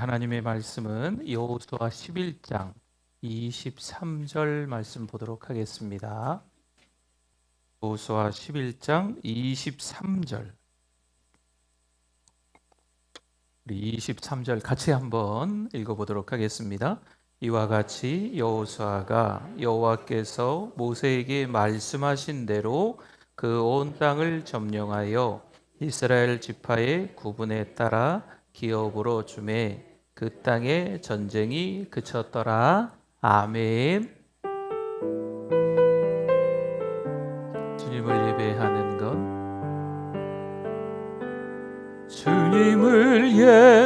하나님의 말씀은 여호수아 11장 23절 말씀 보도록 하겠습니다. 여호수아 11장 23절. 우리 23절 같이 한번 읽어보도록 하겠습니다. 이와 같이 여호수아가 여호와께서 모세에게 말씀하신 대로 그 온 땅을 점령하여 이스라엘 지파의 구분에 따라 기업으로 주매 그 땅에 전쟁이 그쳤더라. 아멘. 주님을 예배하는 것, 주님을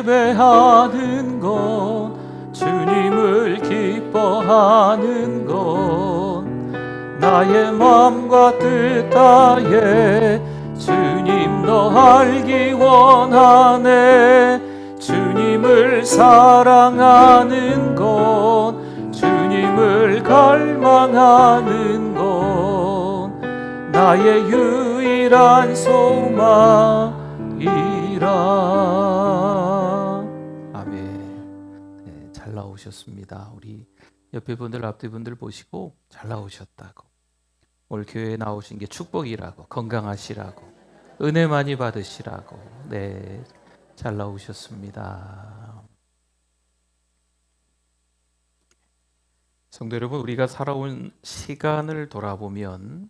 예배하는 것, 주님을 기뻐하는 것, 나의 마음과 뜻 다해 주님 너 알기 원하네. 주님을 사랑하는 것, 주님을 갈망하는 것, 나의 유일한 소망이라. 아멘. 네, 잘 나오셨습니다. 우리 옆에 분들 앞뒤 분들 보시고 잘 나오셨다고, 오늘 교회에 나오신 게 축복이라고, 건강하시라고, 은혜 많이 받으시라고. 네, 잘 나오셨습니다. 성도 여러분, 우리가 살아온 시간을 돌아보면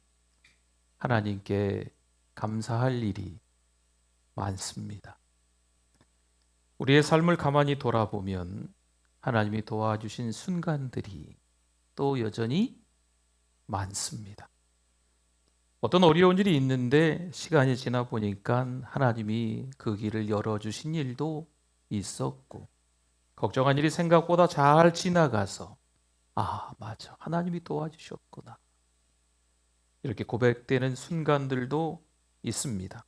하나님께 감사할 일이 많습니다. 우리의 삶을 가만히 돌아보면 하나님이 도와주신 순간들이 또 여전히 많습니다. 어떤 어려운 일이 있는데 시간이 지나 보니까 하나님이 그 길을 열어주신 일도 있었고, 걱정한 일이 생각보다 잘 지나가서 맞아, 하나님이 도와주셨구나, 이렇게 고백되는 순간들도 있습니다.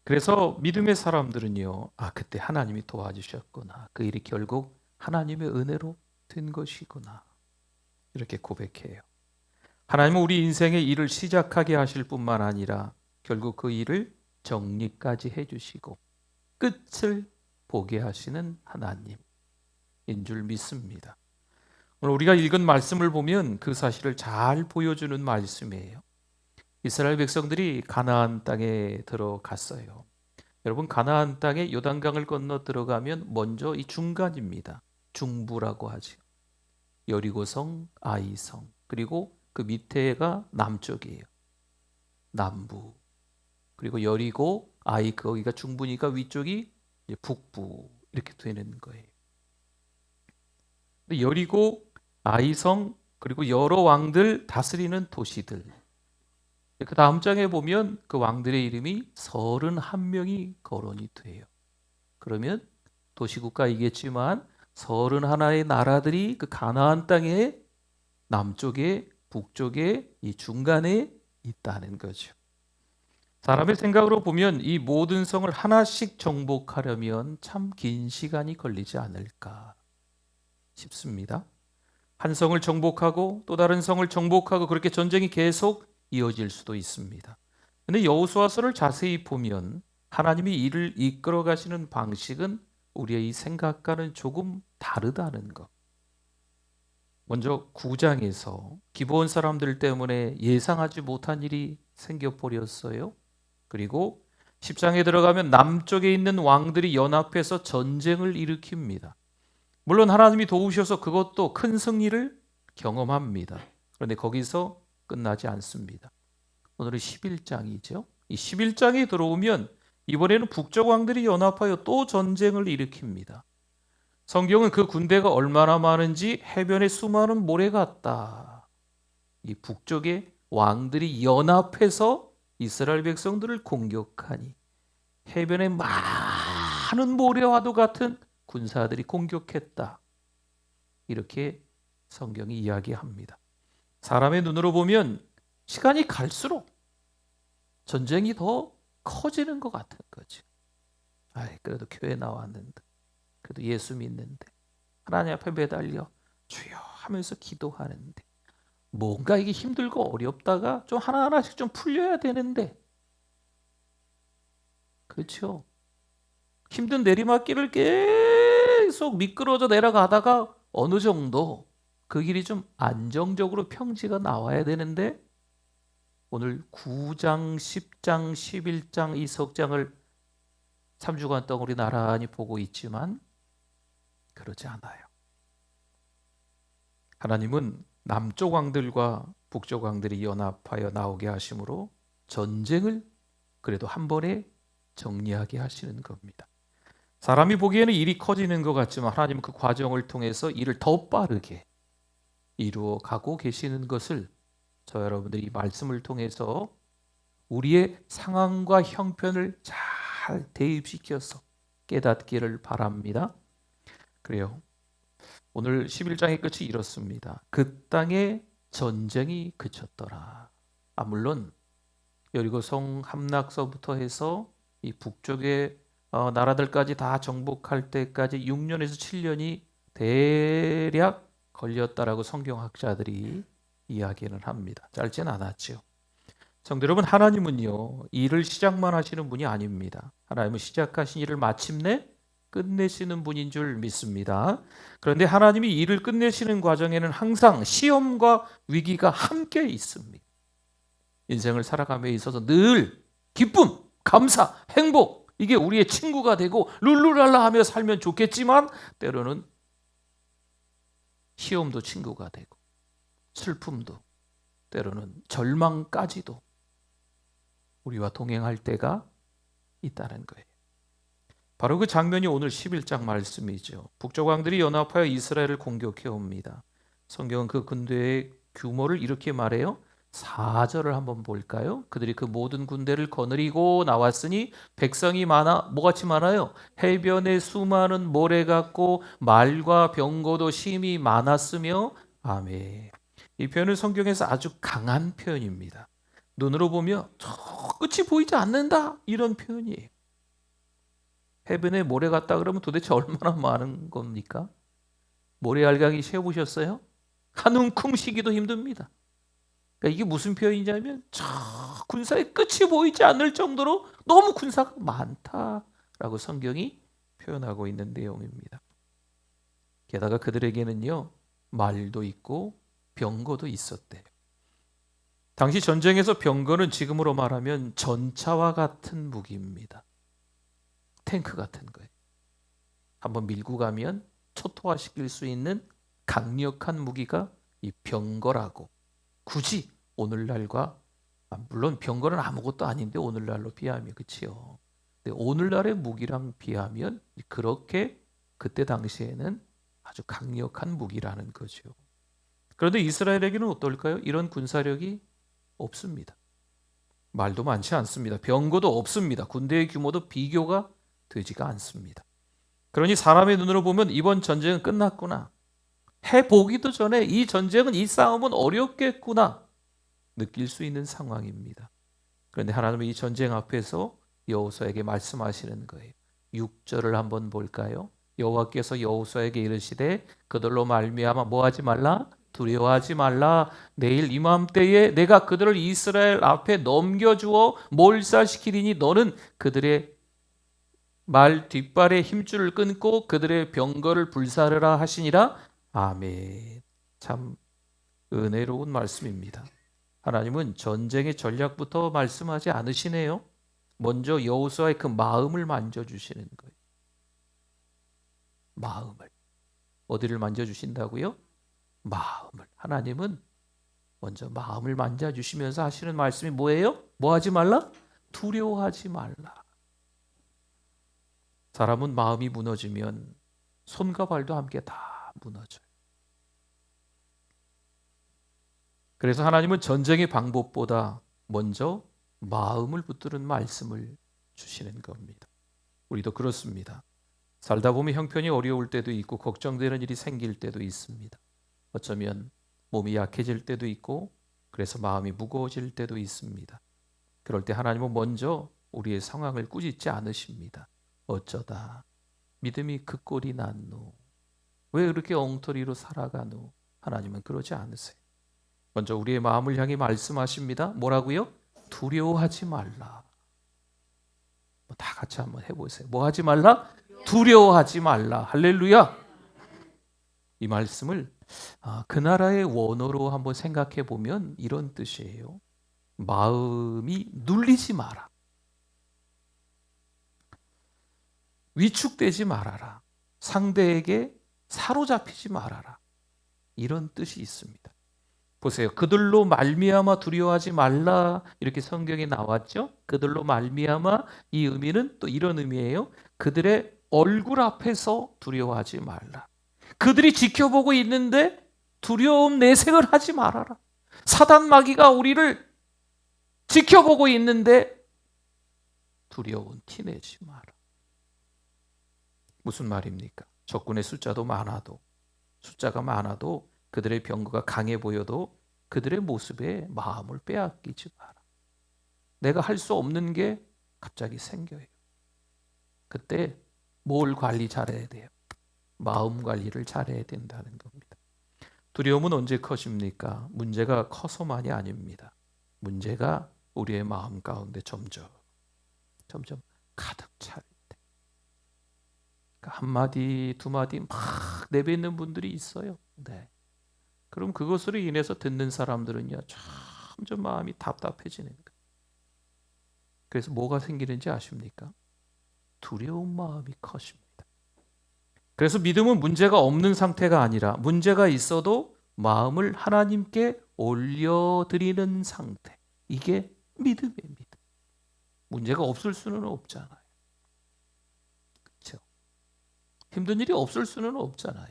그래서 믿음의 사람들은요, 그때 하나님이 도와주셨구나, 그 일이 결국 하나님의 은혜로 된 것이구나, 이렇게 고백해요. 하나님은 우리 인생의 일을 시작하게 하실 뿐만 아니라 결국 그 일을 정리까지 해주시고 끝을 보게 하시는 하나님인 줄 믿습니다. 오늘 우리가 읽은 말씀을 보면 그 사실을 잘 보여주는 말씀이에요. 이스라엘 백성들이 가나안 땅에 들어갔어요. 여러분, 가나안 땅에 요단강을 건너 들어가면 먼저 이 중간입니다. 중부라고 하죠. 여리고성, 아이성, 그리고 그 밑에가 남쪽이에요. 남부. 그리고 여리고, 아이, 거기가 중부니까 위쪽이 이제 북부, 이렇게 되는 거예요. 여리고, 아이성, 그리고 여러 왕들 다스리는 도시들. 그 다음 장에 보면 그 왕들의 이름이 31명이 거론이 돼요. 그러면 도시국가이겠지만 31의 나라들이 그 가나안 땅의 남쪽에, 북쪽에, 이 중간에 있다는 거죠. 사람의 생각으로 보면 이 모든 성을 하나씩 정복하려면 참 긴 시간이 걸리지 않을까 싶습니다. 한 성을 정복하고 또 다른 성을 정복하고 그렇게 전쟁이 계속 이어질 수도 있습니다. 그런데 여호수아서를 자세히 보면 하나님이 이를 이끌어 가시는 방식은 우리의 이 생각과는 조금 다르다는 것. 먼저 9장에서 기브온 사람들 때문에 예상하지 못한 일이 생겨버렸어요. 그리고 10장에 들어가면 남쪽에 있는 왕들이 연합해서 전쟁을 일으킵니다. 물론 하나님이 도우셔서 그것도 큰 승리를 경험합니다. 그런데 거기서 끝나지 않습니다. 오늘은 11장이죠. 이 11장에 들어오면 이번에는 북쪽 왕들이 연합하여 또 전쟁을 일으킵니다. 성경은 그 군대가 얼마나 많은지 해변에 수많은 모래 같다. 이 북쪽의 왕들이 연합해서 이스라엘 백성들을 공격하니 해변에 많은 모래와도 같은 군사들이 공격했다. 이렇게 성경이 이야기합니다. 사람의 눈으로 보면 시간이 갈수록 전쟁이 더 커지는 것 같은 거죠. 그래도 교회 나왔는데, 그래도 예수 믿는데, 하나님 앞에 매달려 주여 하면서 기도하는데, 뭔가 이게 힘들고 어렵다가 좀 하나하나씩 좀 풀려야 되는데, 그렇죠? 힘든 내리막길을 계속 계속 미끄러져 내려가다가 어느 정도 그 길이 좀 안정적으로 평지가 나와야 되는데 오늘 9장, 10장, 11장 이 석장을 3주간 동안 우리 나란히 보고 있지만 그러지 않아요. 하나님은 남쪽 왕들과 북쪽 왕들이 연합하여 나오게 하심으로 전쟁을 그래도 한 번에 정리하게 하시는 겁니다. 사람이 보기에는 일이 커지는 것 같지만 하나님은 그 과정을 통해서 일을 더 빠르게 이루어 가고 계시는 것을 저 여러분들이 이 말씀을 통해서 우리의 상황과 형편을 잘 대입시켜서 깨닫기를 바랍니다. 그래요. 오늘 11장의 끝이 이렇습니다. 그 땅에 전쟁이 그쳤더라. 물론 여리고성 함락서부터 해서 이 북쪽의 나라들까지 다 정복할 때까지 6년에서 7년이 대략 걸렸다라고 성경학자들이 이야기는 합니다. 짧진 않았죠. 성도 여러분, 하나님은요 일을 시작만 하시는 분이 아닙니다. 하나님은 시작하신 일을 마침내 끝내시는 분인 줄 믿습니다. 그런데 하나님이 일을 끝내시는 과정에는 항상 시험과 위기가 함께 있습니다. 인생을 살아감에 있어서 늘 기쁨, 감사, 행복 이게 우리의 친구가 되고 룰루랄라 하며 살면 좋겠지만 때로는 시험도 친구가 되고 슬픔도 때로는 절망까지도 우리와 동행할 때가 있다는 거예요. 바로 그 장면이 오늘 11장 말씀이죠. 북쪽 왕들이 연합하여 이스라엘을 공격해 옵니다. 성경은 그 군대의 규모를 이렇게 말해요. 4절을 한번 볼까요? 그들이 그 모든 군대를 거느리고 나왔으니 백성이 많아 뭐같이 많아요? 해변에 수많은 모래 같고 말과 병거도 심히 많았으며 아멘. 이 표현은 성경에서 아주 강한 표현입니다. 눈으로 보면 저 끝이 보이지 않는다 이런 표현이에요. 해변에 모래 같다 그러면 도대체 얼마나 많은 겁니까? 모래알갱이 세워보셨어요? 한 움큼 쉬기도 힘듭니다. 그러니까 이게 무슨 표현이냐면 저 군사의 끝이 보이지 않을 정도로 너무 군사가 많다라고 성경이 표현하고 있는 내용입니다. 게다가 그들에게는요 말도 있고 병거도 있었대요. 당시 전쟁에서 병거는 지금으로 말하면 전차와 같은 무기입니다. 탱크 같은 거예요. 한번 밀고 가면 초토화시킬 수 있는 강력한 무기가 이 병거라고. 굳이 오늘날과 물론 병거는 아무것도 아닌데 오늘날로 비하면 그치요. 근데 오늘날의 무기랑 비하면 그렇게 그때 당시에는 아주 강력한 무기라는 거죠. 그런데 이스라엘에게는 어떨까요? 이런 군사력이 없습니다. 말도 많지 않습니다. 병거도 없습니다. 군대의 규모도 비교가 되지가 않습니다. 그러니 사람의 눈으로 보면 이번 전쟁은 끝났구나. 해보기도 전에 이 전쟁은 이 싸움은 어렵겠구나 느낄 수 있는 상황입니다. 그런데 하나님은 이 전쟁 앞에서 여호수아에게 말씀하시는 거예요. 6절을 한번 볼까요? 여호와께서 여호수아에게 이르시되 그들로 말미암아 뭐하지 말라? 두려워하지 말라. 내일 이맘때에 내가 그들을 이스라엘 앞에 넘겨주어 몰살시키리니 너는 그들의 말 뒷발에 힘줄을 끊고 그들의 병거를 불사르라 하시니라. 아멘. 참 은혜로운 말씀입니다. 하나님은 전쟁의 전략부터 말씀하지 않으시네요. 먼저 여호수아의 그 마음을 만져주시는 거예요. 마음을. 어디를 만져주신다고요? 마음을. 하나님은 먼저 마음을 만져주시면서 하시는 말씀이 뭐예요? 뭐 하지 말라? 두려워하지 말라. 사람은 마음이 무너지면 손과 발도 함께 다 무너져요. 그래서 하나님은 전쟁의 방법보다 먼저 마음을 붙드는 말씀을 주시는 겁니다. 우리도 그렇습니다. 살다 보면 형편이 어려울 때도 있고 걱정되는 일이 생길 때도 있습니다. 어쩌면 몸이 약해질 때도 있고 그래서 마음이 무거워질 때도 있습니다. 그럴 때 하나님은 먼저 우리의 상황을 꾸짖지 않으십니다. 어쩌다 믿음이 그 꼴이 났노? 왜 그렇게 엉터리로 살아가노? 하나님은 그러지 않으세요. 먼저 우리의 마음을 향해 말씀하십니다. 뭐라고요? 두려워하지 말라. 다 같이 한번 해보세요. 뭐 하지 말라? 두려워하지 말라. 할렐루야. 이 말씀을 그 나라의 원어로 한번 생각해 보면 이런 뜻이에요. 마음이 눌리지 마라. 위축되지 말아라. 상대에게 사로잡히지 말아라. 이런 뜻이 있습니다. 보세요. 그들로 말미암아 두려워하지 말라. 이렇게 성경에 나왔죠. 그들로 말미암아, 이 의미는 또 이런 의미예요. 그들의 얼굴 앞에서 두려워하지 말라. 그들이 지켜보고 있는데 두려움 내색을 하지 말아라. 사단 마귀가 우리를 지켜보고 있는데 두려운 티 내지 마라. 무슨 말입니까? 적군의 숫자가 많아도 그들의 병거가 강해 보여도 그들의 모습에 마음을 빼앗기지 마라. 내가 할 수 없는 게 갑자기 생겨요. 그때 뭘 관리 잘해야 돼요? 마음 관리를 잘해야 된다는 겁니다. 두려움은 언제 커집니까? 문제가 커서만이 아닙니다. 문제가 우리의 마음 가운데 점점 가득 찰 때, 한마디 두마디 막 내뱉는 분들이 있어요. 네. 그럼 그것으로 인해서 듣는 사람들은요, 점점 마음이 답답해지는 거예요. 그래서 뭐가 생기는지 아십니까? 두려운 마음이 커집니다. 그래서 믿음은 문제가 없는 상태가 아니라 문제가 있어도 마음을 하나님께 올려드리는 상태. 이게 믿음입니다. 문제가 없을 수는 없잖아요. 그렇죠? 힘든 일이 없을 수는 없잖아요.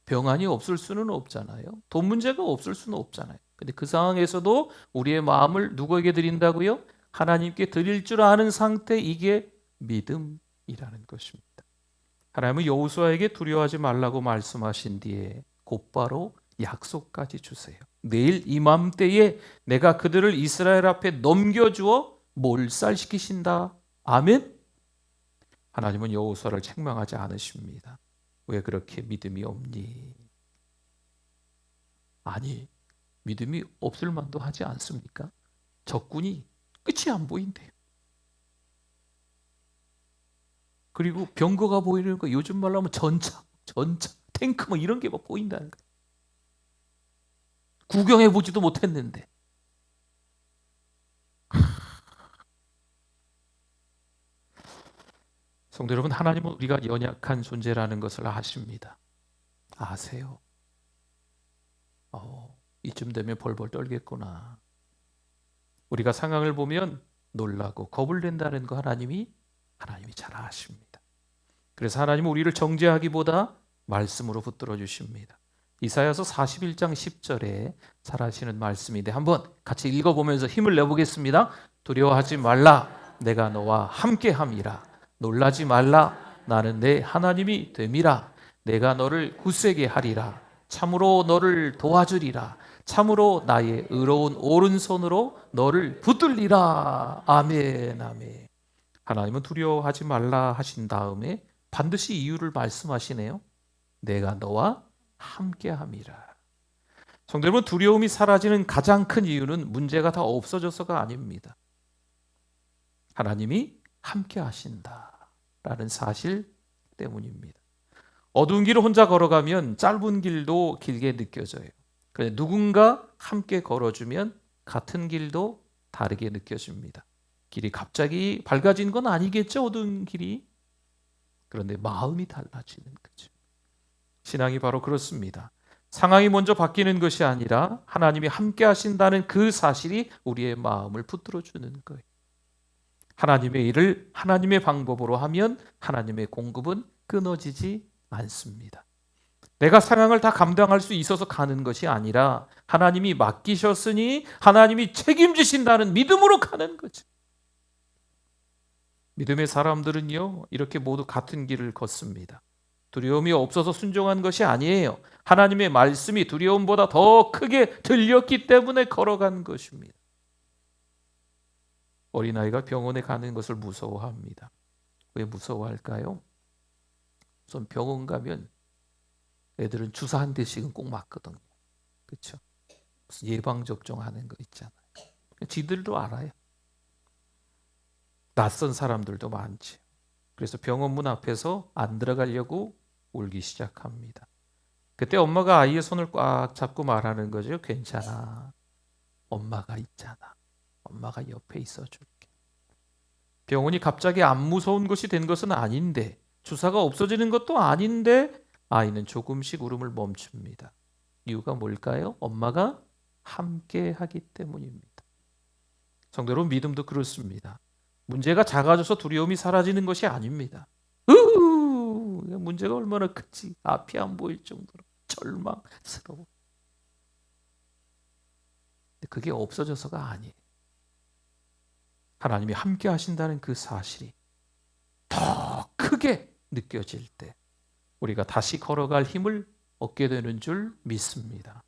병환이 없을 수는 없잖아요. 돈 문제가 없을 수는 없잖아요. 근데 그 상황에서도 우리의 마음을 누구에게 드린다고요? 하나님께 드릴 줄 아는 상태, 이게 믿음이라는 것입니다. 하나님은 여호수아에게 두려워하지 말라고 말씀하신 뒤에 곧바로 약속까지 주세요. 내일 이맘때에 내가 그들을 이스라엘 앞에 넘겨주어 몰살시키신다. 아멘. 하나님은 여호수아를 책망하지 않으십니다. 왜 그렇게 믿음이 없니? 아니, 믿음이 없을 만도 하지 않습니까? 적군이 끝이 안 보인대요. 그리고 병거가 보이는 거, 요즘 말로 하면 전차, 탱크 뭐 이런 게 막 보인다는 거예요. 구경해 보지도 못했는데. 성도 여러분, 하나님은 우리가 연약한 존재라는 것을 아십니다. 아세요. 이쯤 되면 벌벌 떨겠구나. 우리가 상황을 보면 놀라고 겁을 낸다는 거 하나님이 잘 아십니다. 그래서 하나님은 우리를 정죄하기보다 말씀으로 붙들어 주십니다. 이사야서 41장 10절에 잘하시는 말씀인데 한번 같이 읽어보면서 힘을 내보겠습니다. 두려워하지 말라. 내가 너와 함께함이라. 놀라지 말라. 나는 내 하나님이 됨이라. 내가 너를 굳세게 하리라. 참으로 너를 도와주리라. 참으로 나의 의로운 오른손으로 너를 붙들리라. 아멘, 아멘. 하나님은 두려워하지 말라 하신 다음에 반드시 이유를 말씀하시네요. 내가 너와 함께함이라. 성도 여러분, 두려움이 사라지는 가장 큰 이유는 문제가 다 없어져서가 아닙니다. 하나님이 함께 하신다라는 사실 때문입니다. 어두운 길을 혼자 걸어가면 짧은 길도 길게 느껴져요. 그런데 누군가 함께 걸어주면 같은 길도 다르게 느껴집니다. 길이 갑자기 밝아진 건 아니겠죠, 어두운 길이. 그런데 마음이 달라지는 거죠. 신앙이 바로 그렇습니다. 상황이 먼저 바뀌는 것이 아니라 하나님이 함께 하신다는 그 사실이 우리의 마음을 붙들어 주는 거예요. 하나님의 일을 하나님의 방법으로 하면 하나님의 공급은 끊어지지 않습니다. 내가 상황을 다 감당할 수 있어서 가는 것이 아니라 하나님이 맡기셨으니 하나님이 책임지신다는 믿음으로 가는 거죠. 믿음의 사람들은요, 이렇게 모두 같은 길을 걷습니다. 두려움이 없어서 순종한 것이 아니에요. 하나님의 말씀이 두려움보다 더 크게 들렸기 때문에 걸어간 것입니다. 어린아이가 병원에 가는 것을 무서워합니다. 왜 무서워할까요? 우선 병원 가면 애들은 주사 한 대씩은 꼭 맞거든요. 그렇죠? 무슨 예방접종하는 거 있잖아요. 지들도 알아요. 낯선 사람들도 많지. 그래서 병원 문 앞에서 안 들어가려고 울기 시작합니다. 그때 엄마가 아이의 손을 꽉 잡고 말하는 거죠. 괜찮아. 엄마가 있잖아. 엄마가 옆에 있어줄게. 병원이 갑자기 안 무서운 것이 된 것은 아닌데, 주사가 없어지는 것도 아닌데 아이는 조금씩 울음을 멈춥니다. 이유가 뭘까요? 엄마가 함께 하기 때문입니다. 성도 여러분, 믿음도 그렇습니다. 문제가 작아져서 두려움이 사라지는 것이 아닙니다. 문제가 얼마나 큰지 앞이 안 보일 정도로 절망스러워. 그게 없어져서가 아니에요. 하나님이 함께 하신다는 그 사실이 더 크게 느껴질 때 우리가 다시 걸어갈 힘을 얻게 되는 줄 믿습니다.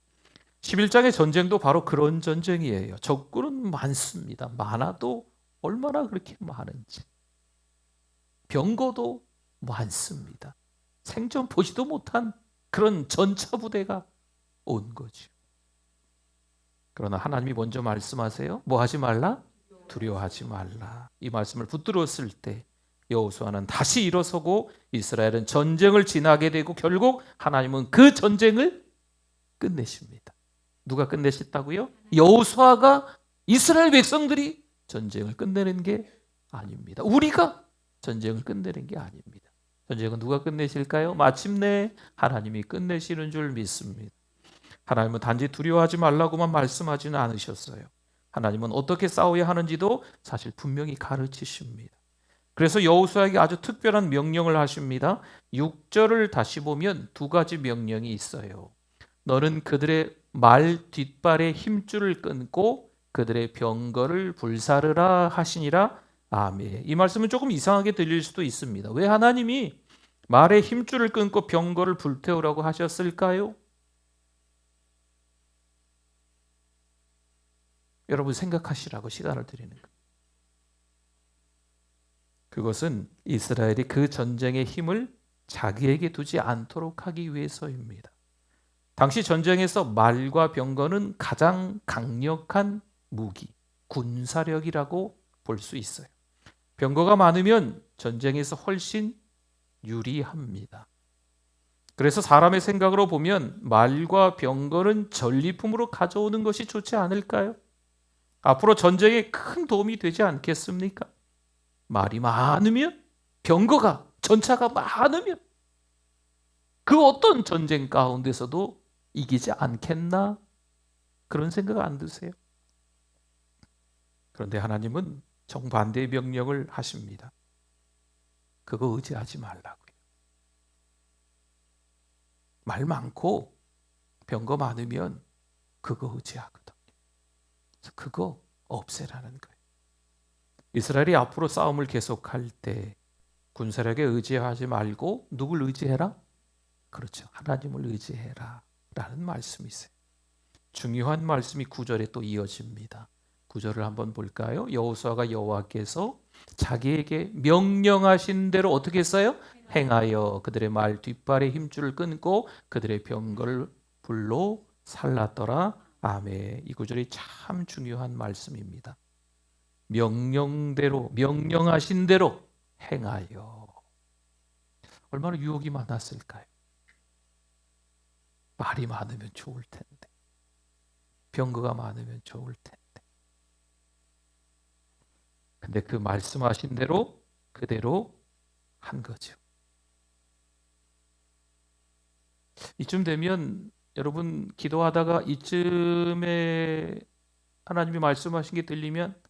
11장의 전쟁도 바로 그런 전쟁이에요. 적군은 많습니다. 많아도 얼마나 그렇게 많은지. 병거도 많습니다. 생전 보지도 못한 그런 전차 부대가 온 거죠. 그러나 하나님이 먼저 말씀하세요. 뭐 하지 말라? 두려워하지 말라. 이 말씀을 붙들었을 때 여호수아는 다시 일어서고 이스라엘은 전쟁을 지나게 되고 결국 하나님은 그 전쟁을 끝내십니다. 누가 끝내셨다고요? 여호수아가, 이스라엘 백성들이 전쟁을 끝내는 게 아닙니다. 우리가 전쟁을 끝내는 게 아닙니다. 전쟁은 누가 끝내실까요? 마침내 하나님이 끝내시는 줄 믿습니다. 하나님은 단지 두려워하지 말라고만 말씀하지는 않으셨어요. 하나님은 어떻게 싸워야 하는지도 사실 분명히 가르치십니다. 그래서 여호수아에게 아주 특별한 명령을 하십니다. 6절을 다시 보면 두 가지 명령이 있어요. 너는 그들의 말 뒷발의 힘줄을 끊고 그들의 병거를 불사르라 하시니라. 아멘. 이 말씀은 조금 이상하게 들릴 수도 있습니다. 왜 하나님이 말의 힘줄을 끊고 병거를 불태우라고 하셨을까요? 여러분 생각하시라고 시간을 드리는 거예요. 그것은 이스라엘이 그 전쟁의 힘을 자기에게 두지 않도록 하기 위해서입니다. 당시 전쟁에서 말과 병거는 가장 강력한 무기, 군사력이라고 볼 수 있어요. 병거가 많으면 전쟁에서 훨씬 유리합니다. 그래서 사람의 생각으로 보면 말과 병거는 전리품으로 가져오는 것이 좋지 않을까요? 앞으로 전쟁에 큰 도움이 되지 않겠습니까? 말이 많으면, 병거가, 전차가 많으면 그 어떤 전쟁 가운데서도 이기지 않겠나? 그런 생각 안 드세요? 그런데 하나님은 정반대의 명령을 하십니다. 그거 의지하지 말라고요. 말 많고 병거 많으면 그거 의지하거든요. 그래서 그거 없애라는 거예요. 이스라엘이 앞으로 싸움을 계속할 때 군사력에 의지하지 말고 누굴 의지해라? 그렇죠. 하나님을 의지해라 라는 말씀이세요. 중요한 말씀이 9절에 또 이어집니다. 9절을 한번 볼까요? 여호수아가 여호와께서 자기에게 명령하신 대로 어떻게 했어요? 행하여 그들의 말 뒷발의 힘줄을 끊고 그들의 병거를 불로 살랐더라. 아멘. 이 9절이 참 중요한 말씀입니다. 명령대로, 명령하신 대로 행하여. 얼마나 유혹이 많았을까요? 말이 많으면 좋을 텐데, 병거가 많으면 좋을 텐데. 근데 그 말씀하신 대로 그대로 한 거죠. 이쯤 되면 여러분 기도하다가 이쯤에 하나님이 말씀하신 게 들리면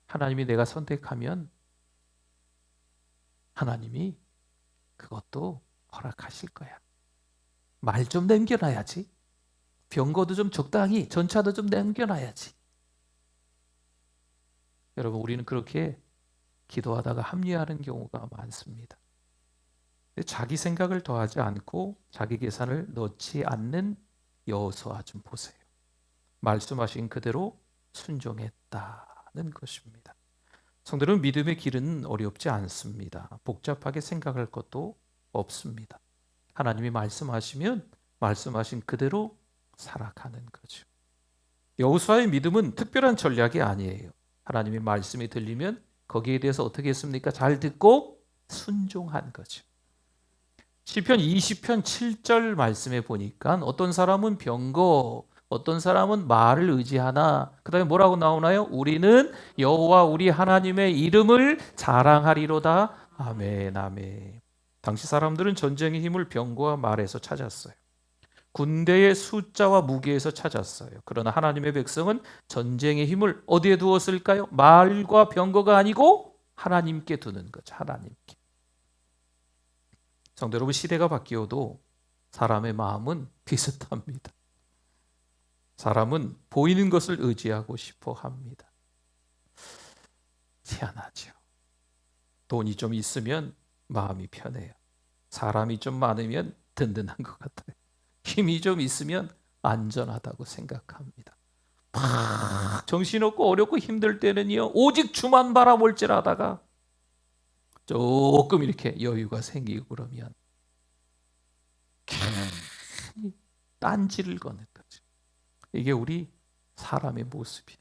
하나님이 내가 선택하면 하나님이 그것도 허락하실 거야. 말 좀 남겨놔야지. 병거도 좀 적당히, 전차도 좀 남겨놔야지. 여러분 우리는 그렇게 기도하다가 합리화하는 경우가 많습니다. 자기 생각을 더하지 않고 자기 계산을 넣지 않는 여호수아 좀 보세요. 말씀하신 그대로 순종했다는 것입니다. 성도는 믿음의 길은 어렵지 않습니다. 복잡하게 생각할 것도 없습니다. 하나님이 말씀하시면 말씀하신 그대로 살아가는 거죠. 여호수아의 믿음은 특별한 전략이 아니에요. 하나님의 말씀이 들리면 거기에 대해서 어떻게 했습니까? 잘 듣고 순종한 거죠. 시편 20편 7절 말씀에 보니까 어떤 사람은 병거, 어떤 사람은 말을 의지하나, 그 다음에 뭐라고 나오나요? 우리는 여호와 우리 하나님의 이름을 자랑하리로다. 아멘, 아멘. 당시 사람들은 전쟁의 힘을 병거와 말에서 찾았어요. 군대의 숫자와 무기에서 찾았어요. 그러나 하나님의 백성은 전쟁의 힘을 어디에 두었을까요? 말과 병거가 아니고 하나님께 두는 거죠. 하나님께. 성도 여러분, 시대가 바뀌어도 사람의 마음은 비슷합니다. 사람은 보이는 것을 의지하고 싶어 합니다. 희한하죠. 돈이 좀 있으면 마음이 편해요. 사람이 좀 많으면 든든한 것 같아요. 힘이 좀 있으면 안전하다고 생각합니다. 막 정신없고 어렵고 힘들 때는요, 오직 주만 바라볼지라다가 조금 이렇게 여유가 생기고 그러면 괜히 딴지를 거는 거죠. 이게 우리 사람의 모습이에요.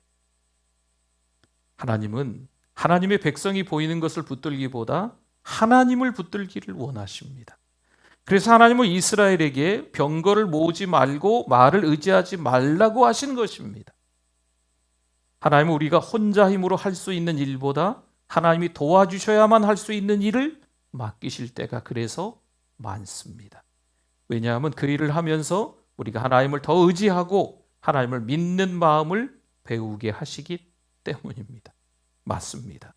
하나님은 하나님의 백성이 보이는 것을 붙들기보다 하나님을 붙들기를 원하십니다. 그래서 하나님은 이스라엘에게 병거를 모으지 말고 말을 의지하지 말라고 하신 것입니다. 하나님은 우리가 혼자 힘으로 할 수 있는 일보다 하나님이 도와주셔야만 할 수 있는 일을 맡기실 때가 그래서 많습니다. 왜냐하면 그 일을 하면서 우리가 하나님을 더 의지하고 하나님을 믿는 마음을 배우게 하시기 때문입니다. 맞습니다.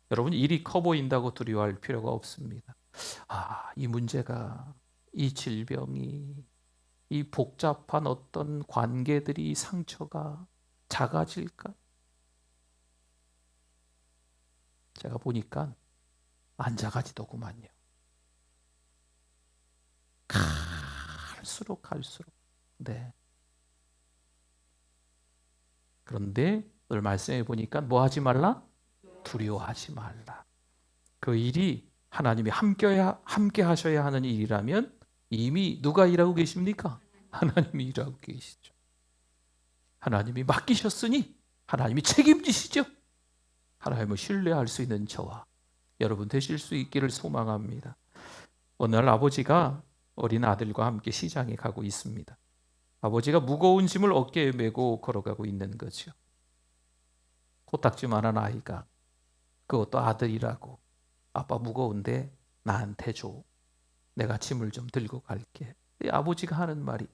여러분, 일이 커 보인다고 두려워할 필요가 없습니다. 이 문제가, 이 질병이, 이 복잡한 어떤 관계들이, 상처가 작아질까? 제가 보니까 안 작아지더구만요. 갈수록. 네. 그런데 오늘 말씀해 보니까 뭐 하지 말라? 두려워하지 말라. 그 일이 하나님이 함께 하셔야 하는 일이라면 이미 누가 일하고 계십니까? 하나님이 일하고 계시죠. 하나님이 맡기셨으니 하나님이 책임지시죠. 하나님을 신뢰할 수 있는 저와 여러분 되실 수 있기를 소망합니다. 오늘 아버지가 어린 아들과 함께 시장에 가고 있습니다. 아버지가 무거운 짐을 어깨에 메고 걸어가고 있는 거죠. 코딱지만한 아이가, 그것도 아들이라고, 아빠 무거운데 나한테 줘. 내가 짐을 좀 들고 갈게. 아버지가 하는 말이,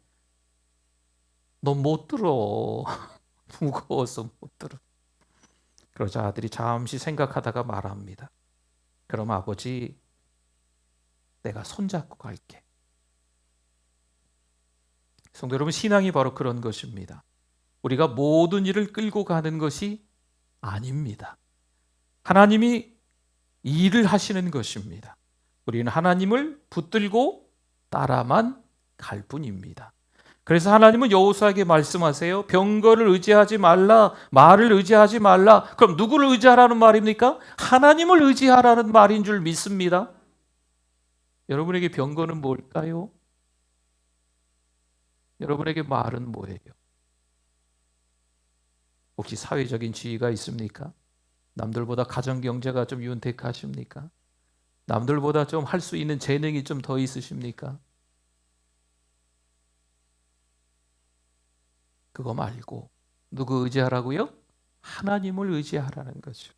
너 못 들어. 무거워서 못 들어. 그러자 아들이 잠시 생각하다가 말합니다. 그럼 아버지, 내가 손잡고 갈게. 성도 여러분, 신앙이 바로 그런 것입니다. 우리가 모든 일을 끌고 가는 것이 아닙니다. 하나님이 일을 하시는 것입니다. 우리는 하나님을 붙들고 따라만 갈 뿐입니다. 그래서 하나님은 여호수아에게 말씀하세요. 병거를 의지하지 말라, 말을 의지하지 말라. 그럼 누구를 의지하라는 말입니까? 하나님을 의지하라는 말인 줄 믿습니다. 여러분에게 병거는 뭘까요? 여러분에게 말은 뭐예요? 혹시 사회적인 지위가 있습니까? 남들보다 가정 경제가 좀 윤택하십니까? 남들보다 좀 할 수 있는 재능이 좀 더 있으십니까? 그거 말고 누구 의지하라고요? 하나님을 의지하라는 거죠.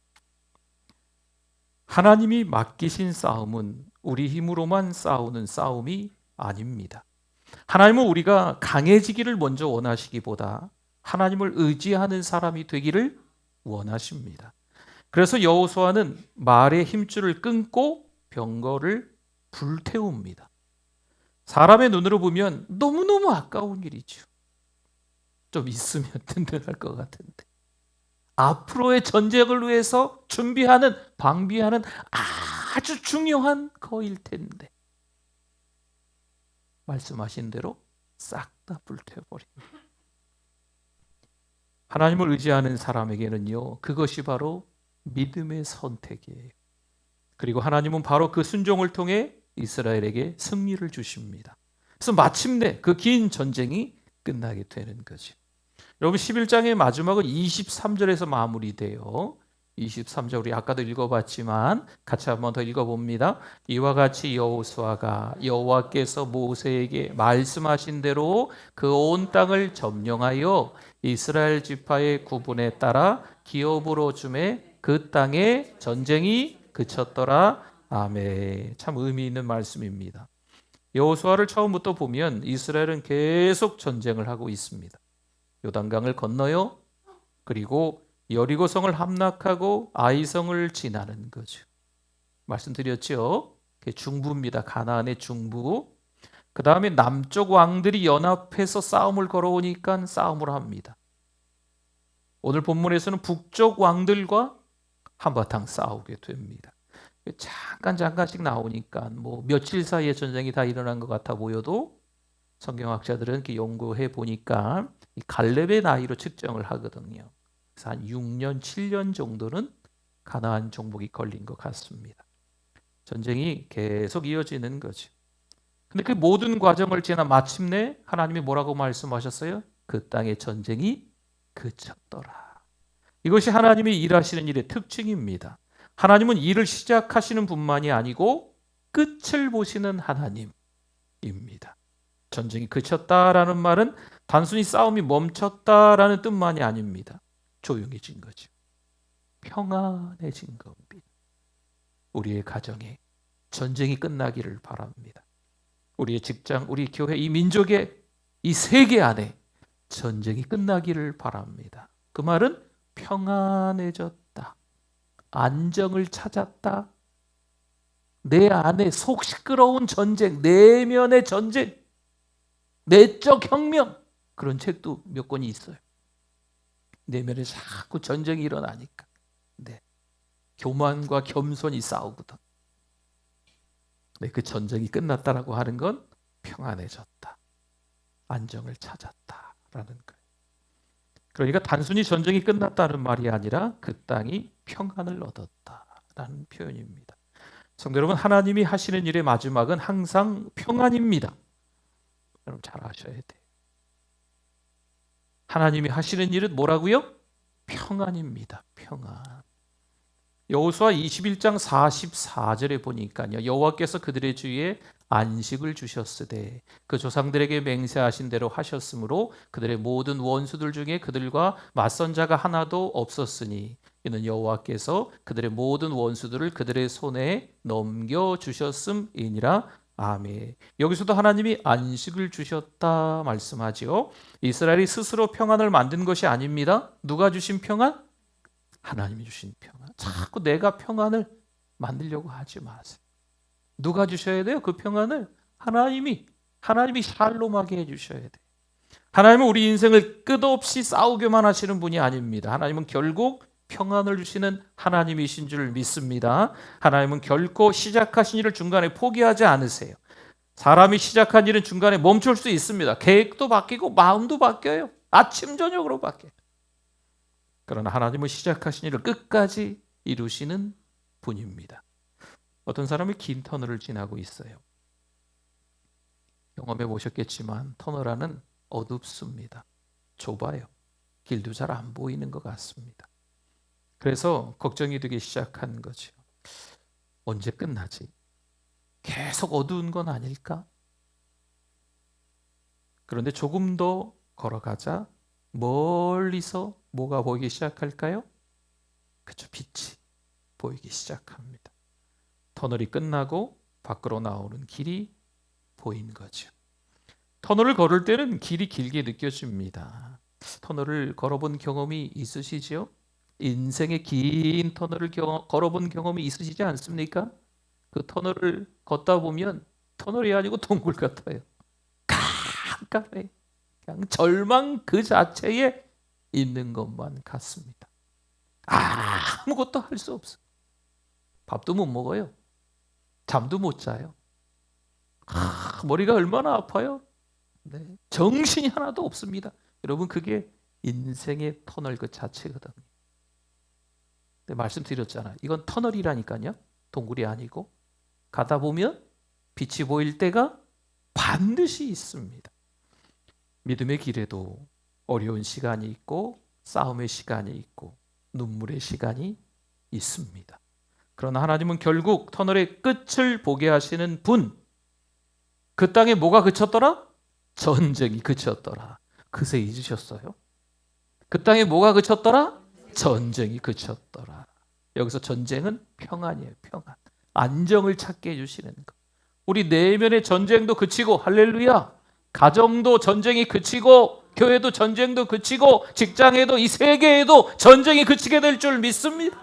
하나님이 맡기신 싸움은 우리 힘으로만 싸우는 싸움이 아닙니다. 하나님은 우리가 강해지기를 먼저 원하시기보다 하나님을 의지하는 사람이 되기를 원하십니다. 그래서 여호수아는 말의 힘줄을 끊고 병거를 불태웁니다. 사람의 눈으로 보면 너무너무 아까운 일이죠. 좀 있으면 든든할 것 같은데. 앞으로의 전쟁을 위해서 준비하는, 방비하는 아주 중요한 거일 텐데. 말씀하신 대로 싹 다 불태워버립니다. 하나님을 의지하는 사람에게는요, 그것이 바로 믿음의 선택이에요. 그리고 하나님은 바로 그 순종을 통해 이스라엘에게 승리를 주십니다. 그래서 마침내 그 긴 전쟁이 끝나게 되는 거죠. 여러분, 11장의 마지막은 23절에서 마무리돼요. 23절 우리 아까도 읽어봤지만 같이 한번 더 읽어봅니다. 이와 같이 여호수아가 여호와께서 모세에게 말씀하신 대로 그 온 땅을 점령하여 이스라엘 지파의 구분에 따라 기업으로 주매 그 땅에 전쟁이 그쳤더라. 아멘. 참 의미 있는 말씀입니다. 여호수아를 처음부터 보면 이스라엘은 계속 전쟁을 하고 있습니다. 요단강을 건너요. 그리고 여리고성을 함락하고 아이성을 지나는 거죠. 말씀드렸죠. 중부입니다. 가나안의 중부. 그 다음에 남쪽 왕들이 연합해서 싸움을 걸어오니까 싸움을 합니다. 오늘 본문에서는 북쪽 왕들과 한바탕 싸우게 됩니다. 잠깐씩 나오니까 뭐 며칠 사이에 전쟁이 다 일어난 것 같아 보여도 성경학자들은 이렇게 연구해 보니까 갈렙의 나이로 측정을 하거든요. 그래서 한 6년, 7년 정도는 가나안 정복이 걸린 것 같습니다. 전쟁이 계속 이어지는 거죠. 근데 그 모든 과정을 지나 마침내 하나님이 뭐라고 말씀하셨어요? 그 땅의 전쟁이 그쳤더라. 이것이 하나님이 일하시는 일의 특징입니다. 하나님은 일을 시작하시는 분만이 아니고 끝을 보시는 하나님입니다. 전쟁이 그쳤다라는 말은 단순히 싸움이 멈췄다라는 뜻만이 아닙니다. 조용해진 거죠. 평안해진 겁니다. 우리의 가정에 전쟁이 끝나기를 바랍니다. 우리의 직장, 우리 교회, 이 민족의 이 세계 안에 전쟁이 끝나기를 바랍니다. 그 말은 평안해졌다. 안정을 찾았다. 내 안에 속 시끄러운 전쟁, 내면의 전쟁, 내적 혁명, 그런 책도 몇 권이 있어요. 내면에 자꾸 전쟁이 일어나니까. 네. 교만과 겸손이 싸우거든. 네, 그 전쟁이 끝났다라고 하는 건 평안해졌다. 안정을 찾았다라는 거예요. 그러니까 단순히 전쟁이 끝났다는 말이 아니라 그 땅이 평안을 얻었다라는 표현입니다. 성도 여러분, 하나님이 하시는 일의 마지막은 항상 평안입니다. 여러분 잘 아셔야 돼요. 하나님이 하시는 일은 뭐라고요? 평안입니다. 평안. 여호수아 21장 44절에 보니까요. 여호와께서 그들의 주위에 안식을 주셨으되 그 조상들에게 맹세하신 대로 하셨으므로 그들의 모든 원수들 중에 그들과 맞선 자가 하나도 없었으니 이는 여호와께서 그들의 모든 원수들을 그들의 손에 넘겨주셨음이니라. 아멘. 여기서도 하나님이 안식을 주셨다 말씀하지요. 이스라엘이 스스로 평안을 만든 것이 아닙니다. 누가 주신 평안? 하나님이 주신 평안. 자꾸 내가 평안을 만들려고 하지 마세요. 누가 주셔야 돼요? 그 평안을 하나님이 샬롬하게 해주셔야 돼요. 하나님은 우리 인생을 끝없이 싸우게만 하시는 분이 아닙니다. 하나님은 결국 평안을 주시는 하나님이신 줄 믿습니다. 하나님은 결코 시작하신 일을 중간에 포기하지 않으세요. 사람이 시작한 일은 중간에 멈출 수 있습니다. 계획도 바뀌고 마음도 바뀌어요. 아침 저녁으로 바뀌어요. 그러나 하나님은 시작하신 일을 끝까지 이루시는 분입니다. 어떤 사람이 긴 터널을 지나고 있어요. 경험해 보셨겠지만 터널 안은 어둡습니다. 좁아요. 길도 잘 안 보이는 것 같습니다. 그래서 걱정이 되기 시작한 거죠. 언제 끝나지? 계속 어두운 건 아닐까? 그런데 조금 더 걸어가자 멀리서 뭐가 보이기 시작할까요? 그렇죠. 빛이 보이기 시작합니다. 터널이 끝나고 밖으로 나오는 길이 보인 거죠. 터널을 걸을 때는 길이 길게 느껴집니다. 터널을 걸어본 경험이 있으시죠? 인생의 긴 터널을 걸어본 경험이 있으시지 않습니까? 그 터널을 걷다 보면 터널이 아니고 동굴 같아요. 깜깜해. 그냥 절망 그 자체에 있는 것만 같습니다. 아무것도 할 수 없어요. 밥도 못 먹어요. 잠도 못 자요. 머리가 얼마나 아파요. 네. 정신이 하나도 없습니다. 여러분 그게 인생의 터널 그 자체거든요. 네, 말씀드렸잖아요. 이건 터널이라니까요. 동굴이 아니고 가다 보면 빛이 보일 때가 반드시 있습니다. 믿음의 길에도 어려운 시간이 있고 싸움의 시간이 있고 눈물의 시간이 있습니다. 그러나 하나님은 결국 터널의 끝을 보게 하시는 분. 그 땅에 뭐가 그쳤더라? 전쟁이 그쳤더라. 그새 잊으셨어요? 그 땅에 뭐가 그쳤더라? 전쟁이 그쳤더라. 여기서 전쟁은 평안이에요. 평안. 안정을 찾게 해주시는 것. 우리 내면의 전쟁도 그치고, 할렐루야, 가정도 전쟁이 그치고, 교회도 전쟁도 그치고, 직장에도, 이 세계에도 전쟁이 그치게 될 줄 믿습니다.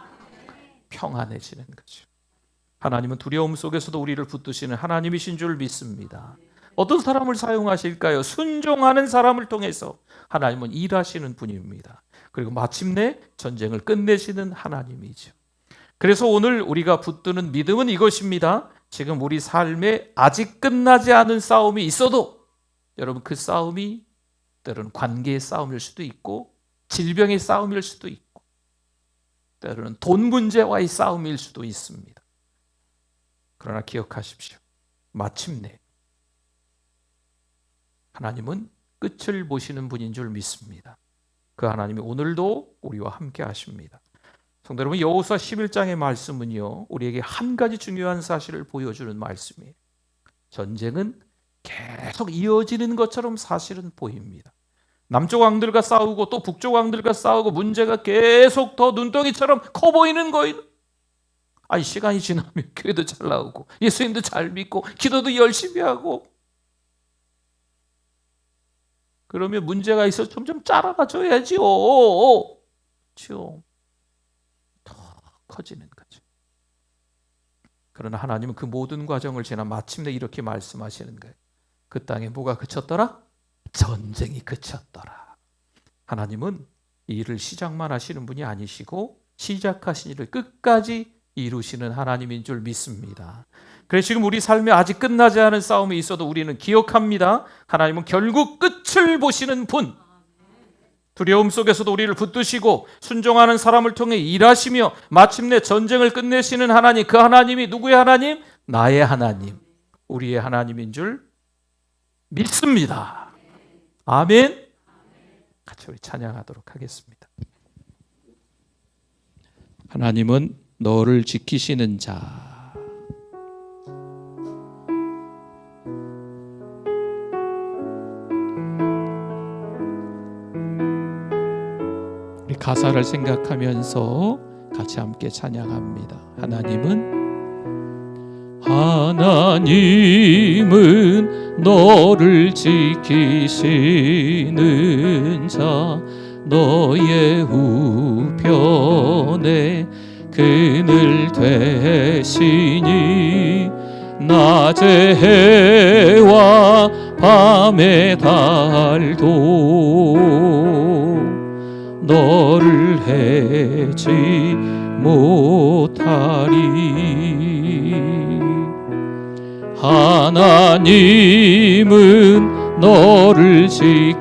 평안해지는 거죠. 하나님은 두려움 속에서도 우리를 붙드시는 하나님이신 줄 믿습니다. 어떤 사람을 사용하실까요? 순종하는 사람을 통해서 하나님은 일하시는 분입니다. 그리고 마침내 전쟁을 끝내시는 하나님이죠. 그래서 오늘 우리가 붙드는 믿음은 이것입니다. 지금 우리 삶에 아직 끝나지 않은 싸움이 있어도 여러분, 그 싸움이 때로는 관계의 싸움일 수도 있고, 질병의 싸움일 수도 있고, 때로는 돈 문제와의 싸움일 수도 있습니다. 그러나 기억하십시오. 마침내 하나님은 끝을 보시는 분인 줄 믿습니다. 그 하나님이 오늘도 우리와 함께 하십니다. 성도 여러분, 여호수아 11장의 말씀은요, 우리에게 한 가지 중요한 사실을 보여주는 말씀이에요. 전쟁은 계속 이어지는 것처럼 사실은 보입니다. 남쪽 왕들과 싸우고 또 북쪽 왕들과 싸우고 문제가 계속 더 눈덩이처럼 커 보이는 거예요. 아니, 시간이 지나면 교회도 잘 나오고 예수님도 잘 믿고 기도도 열심히 하고, 그러면 문제가 있어서 점점 작아져야지요. 그렇죠? 더 커지는 거죠. 그러나 하나님은 그 모든 과정을 지나 마침내 이렇게 말씀하시는 거예요. 그 땅에 뭐가 그쳤더라? 전쟁이 그쳤더라. 하나님은 이 일을 시작만 하시는 분이 아니시고 시작하신 일을 끝까지 이루시는 하나님인 줄 믿습니다. 그래서 지금 우리 삶에 아직 끝나지 않은 싸움이 있어도 우리는 기억합니다. 하나님은 결국 끝을 보시는 분. 두려움 속에서도 우리를 붙드시고 순종하는 사람을 통해 일하시며 마침내 전쟁을 끝내시는 하나님, 그 하나님이 누구의 하나님? 나의 하나님, 우리의 하나님인 줄 믿습니다. 아멘. 같이 우리 찬양하도록 하겠습니다. 하나님은 너를 지키시는 자. 우리 가사를 생각하면서 같이 함께 찬양합니다. 하나님은 너를 지키시는 자, 너의 우편에 그늘 되시니 낮의 해와 밤의 달도 너를 해지 못하리. 하나님은 너를 지키시는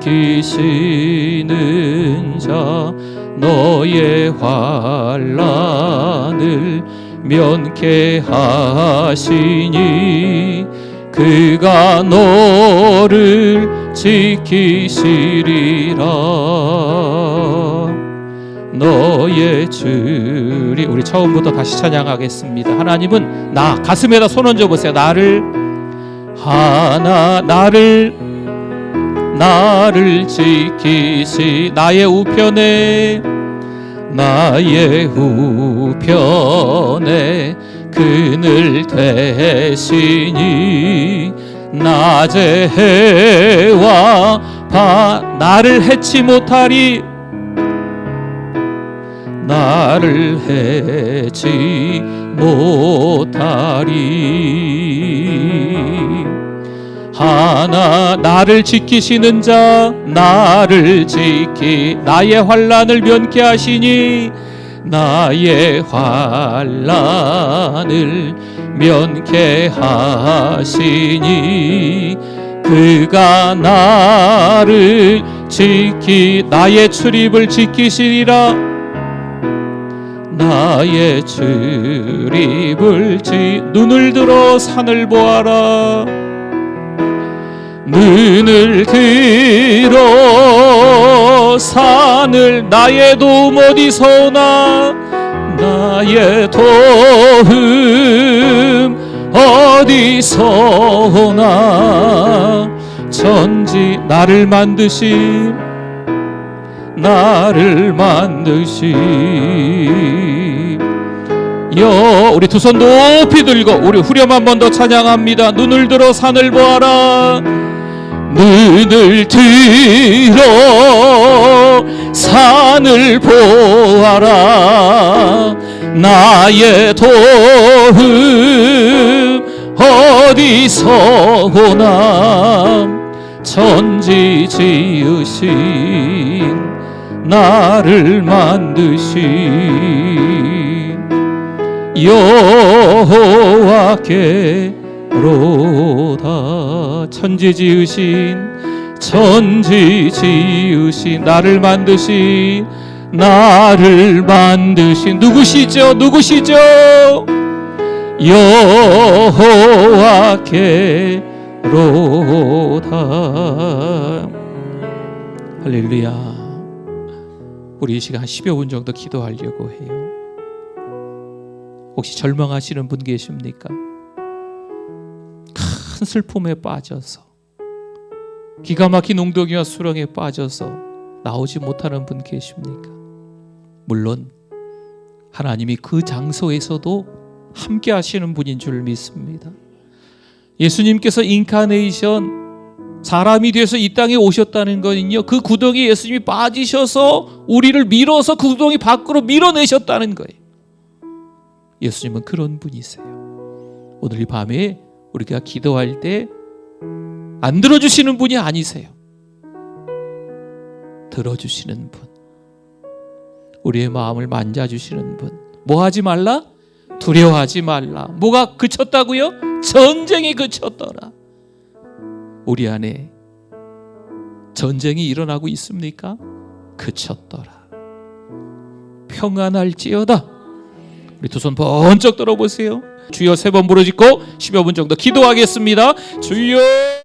자, 너의 환난을 면케 하시니 그가 너를 지키시리라. 너의 주리. 우리 처음부터 다시 찬양하겠습니다. 하나님은 나, 가슴에다 손 얹어 보세요. 나를 지키시, 나의 우편에 그늘 되시니 낮의 해와 나를 해치 못하리. 나를 해치 못하리. 나를 지키시는 자, 나의 환난을 면케 하시니 나의 환난을 면케 하시니 그가 나를 나의 출입을 지키시리라. 나의 출입을 눈을 들어 산을 보아라. 눈을 들어 산을, 나의 도움 어디서 오나? 나의 도움 어디서 오나 천지 나를 만드신 우리 두 손 높이 들고 우리 후렴 한 번 더 찬양합니다. 눈을 들어 산을 보아라. 눈을 들어 산을 보아라. 나의 도움 어디서 오나 천지 지으신 나를 만드신 여호와께로다. 천지 지으신 나를 만드신 누구시죠? 여호와께로다. 할렐루야. 우리 이 시간 10여 분 정도 기도하려고 해요. 혹시 절망하시는 분 계십니까? 큰 슬픔에 빠져서, 기가 막힌 웅덩이와 수렁에 빠져서 나오지 못하는 분 계십니까? 물론 하나님이 그 장소에서도 함께 하시는 분인 줄 믿습니다. 예수님께서 인카네이션, 사람이 돼서 이 땅에 오셨다는 거는요, 그 구덩이에 예수님이 빠지셔서 우리를 밀어서 그 구덩이 밖으로 밀어내셨다는 거예요. 예수님은 그런 분이세요. 오늘 이 밤에 우리가 기도할 때 안 들어주시는 분이 아니세요. 들어주시는 분, 우리의 마음을 만져주시는 분. 뭐 하지 말라? 두려워하지 말라. 뭐가 그쳤다고요? 전쟁이 그쳤더라. 우리 안에 전쟁이 일어나고 있습니까? 그쳤더라. 평안할지어다. 우리 두 손 번쩍 들어보세요. 주여 3번 부르짖고 10여 분 정도 기도하겠습니다. 주여.